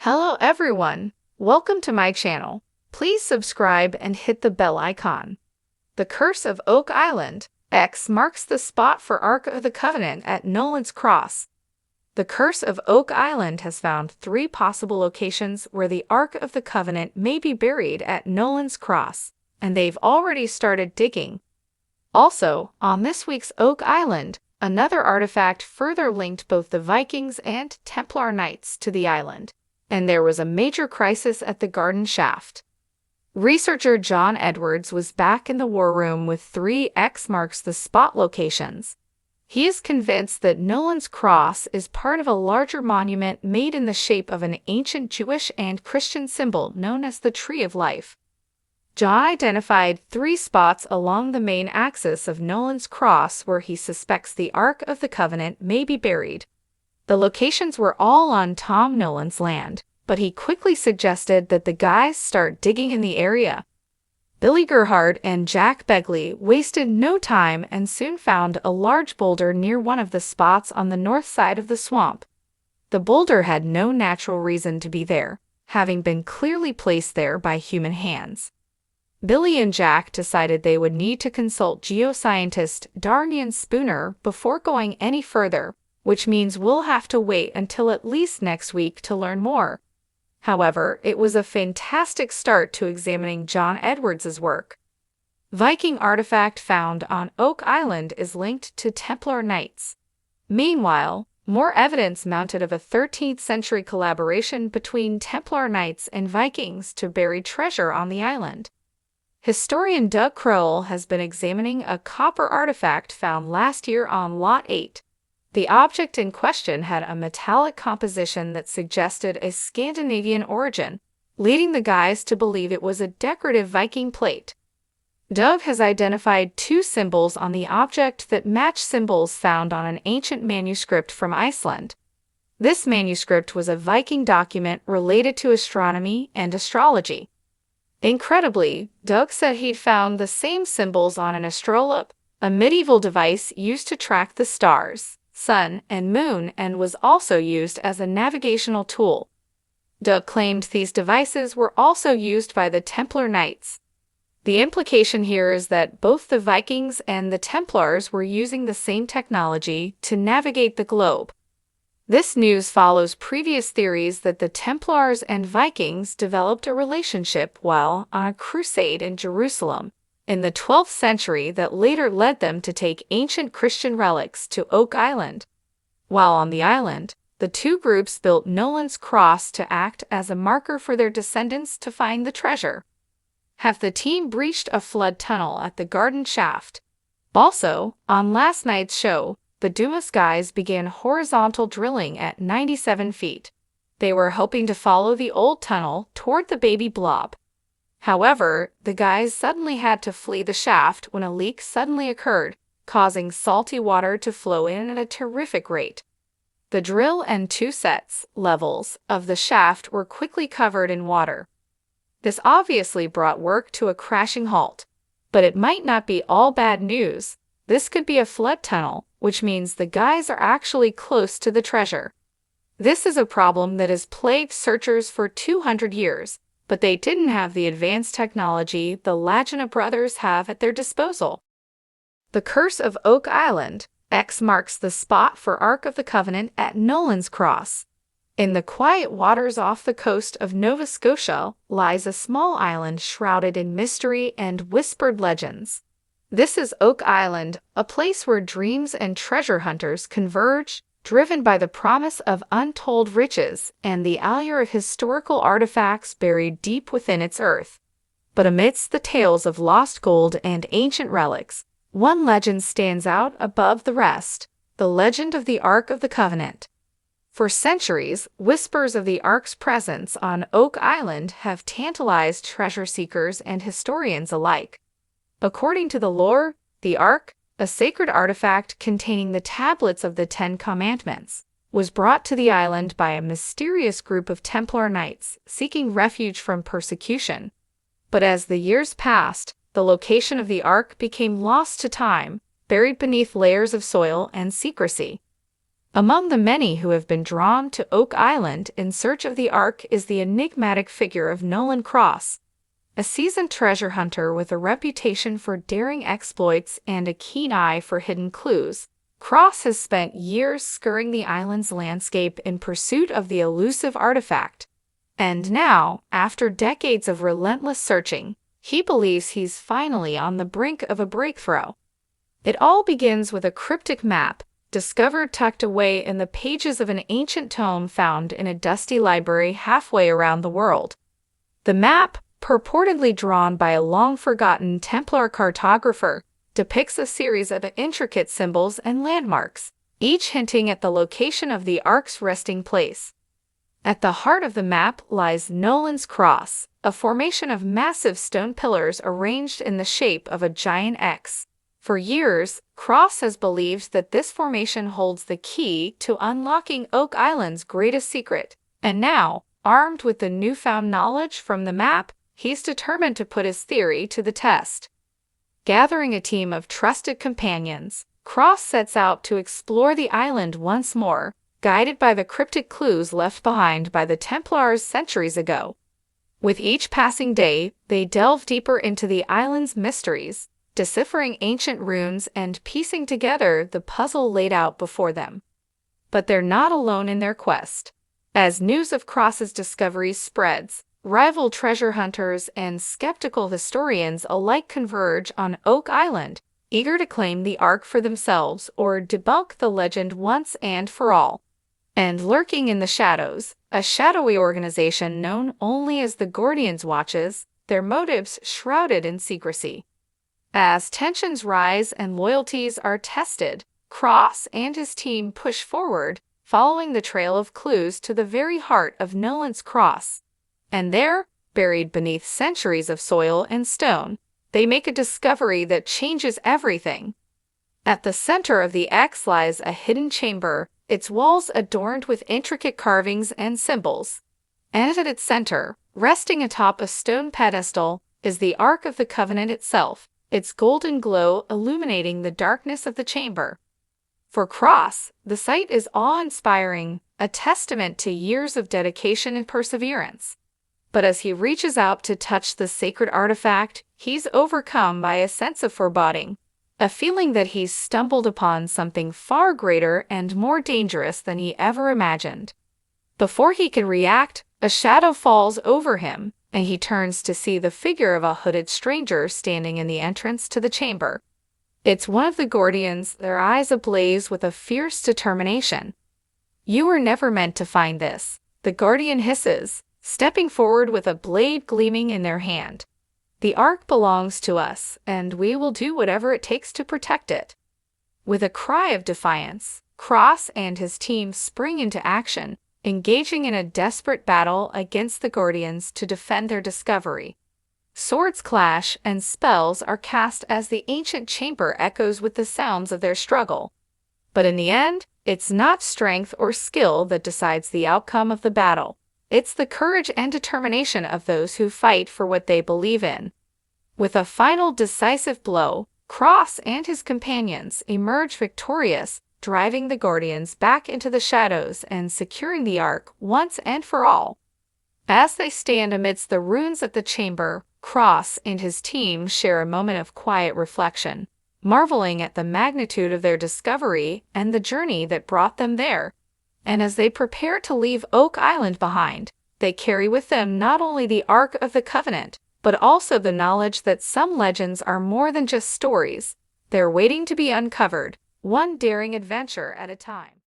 Hello everyone, welcome to my channel. Please subscribe and hit the bell icon. The Curse of Oak Island X marks the spot for Ark of the Covenant at Nolan's Cross. The Curse of Oak Island has found 3 possible locations where the Ark of the Covenant may be buried at Nolan's Cross, and they've already started digging. Also, on this week's Oak Island, another artifact further linked both the Vikings and Templar Knights to the island, and there was a major crisis at the Garden Shaft. Researcher John Edwards was back in the war room with 3 X marks the spot locations. He is convinced that Nolan's Cross is part of a larger monument made in the shape of an ancient Jewish and Christian symbol known as the Tree of Life. John identified 3 spots along the main axis of Nolan's Cross where he suspects the Ark of the Covenant may be buried. The locations were all on Tom Nolan's land, but he quickly suggested that the guys start digging in the area. Billy Gerhard and Jack Begley wasted no time and soon found a large boulder near one of the spots on the north side of the swamp. The boulder had no natural reason to be there, having been clearly placed there by human hands. Billy and Jack decided they would need to consult geoscientist Darnian Spooner before going any further, which means we'll have to wait until at least next week to learn more. However, it was a fantastic start to examining John Edwards' work. Viking artifact found on Oak Island is linked to Templar Knights. Meanwhile, more evidence mounted of a 13th century collaboration between Templar Knights and Vikings to bury treasure on the island. Historian Doug Crowell has been examining a copper artifact found last year on Lot 8. The object in question had a metallic composition that suggested a Scandinavian origin, leading the guys to believe it was a decorative Viking plate. Doug has identified 2 symbols on the object that match symbols found on an ancient manuscript from Iceland. This manuscript was a Viking document related to astronomy and astrology. Incredibly, Doug said he'd found the same symbols on an astrolabe, a medieval device used to track the stars, sun, and moon, and was also used as a navigational tool. Doug claimed these devices were also used by the Templar Knights. The implication here is that both the Vikings and the Templars were using the same technology to navigate the globe. This news follows previous theories that the Templars and Vikings developed a relationship while on a crusade in Jerusalem in the 12th century that later led them to take ancient Christian relics to Oak Island. While on the island, the 2 groups built Nolan's Cross to act as a marker for their descendants to find the treasure. Have the team breached a flood tunnel at the Garden Shaft? Also, on last night's show, the Dumas guys began horizontal drilling at 97 feet. They were hoping to follow the old tunnel toward the baby blob. However, the guys suddenly had to flee the shaft when a leak suddenly occurred, causing salty water to flow in at a terrific rate. The drill and 2 levels of the shaft were quickly covered in water. This obviously brought work to a crashing halt. But it might not be all bad news. This could be a flood tunnel, which means the guys are actually close to the treasure. This is a problem that has plagued searchers for 200 years, but they didn't have the advanced technology the Lagina brothers have at their disposal. The Curse of Oak Island X marks the spot for Ark of the Covenant at Nolan's Cross. In the quiet waters off the coast of Nova Scotia lies a small island shrouded in mystery and whispered legends. This is Oak Island, a place where dreams and treasure hunters converge, driven by the promise of untold riches and the allure of historical artifacts buried deep within its earth. But amidst the tales of lost gold and ancient relics, one legend stands out above the rest: the legend of the Ark of the Covenant. For centuries, whispers of the Ark's presence on Oak Island have tantalized treasure seekers and historians alike. According to the lore, the Ark, a sacred artifact containing the tablets of the 10 Commandments, was brought to the island by a mysterious group of Templar Knights seeking refuge from persecution. But as the years passed, the location of the Ark became lost to time, buried beneath layers of soil and secrecy. Among the many who have been drawn to Oak Island in search of the Ark is the enigmatic figure of Nolan Cross, a seasoned treasure hunter with a reputation for daring exploits and a keen eye for hidden clues. Cross has spent years scouring the island's landscape in pursuit of the elusive artifact. And now, after decades of relentless searching, he believes he's finally on the brink of a breakthrough. It all begins with a cryptic map, discovered tucked away in the pages of an ancient tome found in a dusty library halfway around the world. The map, purportedly drawn by a long-forgotten Templar cartographer, depicts a series of intricate symbols and landmarks, each hinting at the location of the Ark's resting place. At the heart of the map lies Nolan's Cross, a formation of massive stone pillars arranged in the shape of a giant X. For years, Cross has believed that this formation holds the key to unlocking Oak Island's greatest secret, and now, armed with the newfound knowledge from the map, he's determined to put his theory to the test. Gathering a team of trusted companions, Cross sets out to explore the island once more, guided by the cryptic clues left behind by the Templars centuries ago. With each passing day, they delve deeper into the island's mysteries, deciphering ancient runes and piecing together the puzzle laid out before them. But they're not alone in their quest. As news of Cross's discoveries spreads, rival treasure hunters and skeptical historians alike converge on Oak Island, eager to claim the Ark for themselves or debunk the legend once and for all. And lurking in the shadows, a shadowy organization known only as the Gordians watches, their motives shrouded in secrecy. As tensions rise and loyalties are tested, Cross and his team push forward, following the trail of clues to the very heart of Nolan's Cross. And there, buried beneath centuries of soil and stone, they make a discovery that changes everything. At the center of the X lies a hidden chamber, its walls adorned with intricate carvings and symbols. And at its center, resting atop a stone pedestal, is the Ark of the Covenant itself, its golden glow illuminating the darkness of the chamber. For Cross, the sight is awe-inspiring, a testament to years of dedication and perseverance. But as he reaches out to touch the sacred artifact, he's overcome by a sense of foreboding, a feeling that he's stumbled upon something far greater and more dangerous than he ever imagined. Before he can react, a shadow falls over him, and he turns to see the figure of a hooded stranger standing in the entrance to the chamber. It's one of the Gordians, their eyes ablaze with a fierce determination. "You were never meant to find this," the Guardian hisses, stepping forward with a blade gleaming in their hand. "The Ark belongs to us, and we will do whatever it takes to protect it." With a cry of defiance, Cross and his team spring into action, engaging in a desperate battle against the Gordians to defend their discovery. Swords clash and spells are cast as the ancient chamber echoes with the sounds of their struggle. But in the end, it's not strength or skill that decides the outcome of the battle. It's the courage and determination of those who fight for what they believe in. With a final decisive blow, Cross and his companions emerge victorious, driving the Gordians back into the shadows and securing the Ark once and for all. As they stand amidst the ruins of the chamber, Cross and his team share a moment of quiet reflection, marveling at the magnitude of their discovery and the journey that brought them there. And as they prepare to leave Oak Island behind, they carry with them not only the Ark of the Covenant, but also the knowledge that some legends are more than just stories. They're waiting to be uncovered, one daring adventure at a time.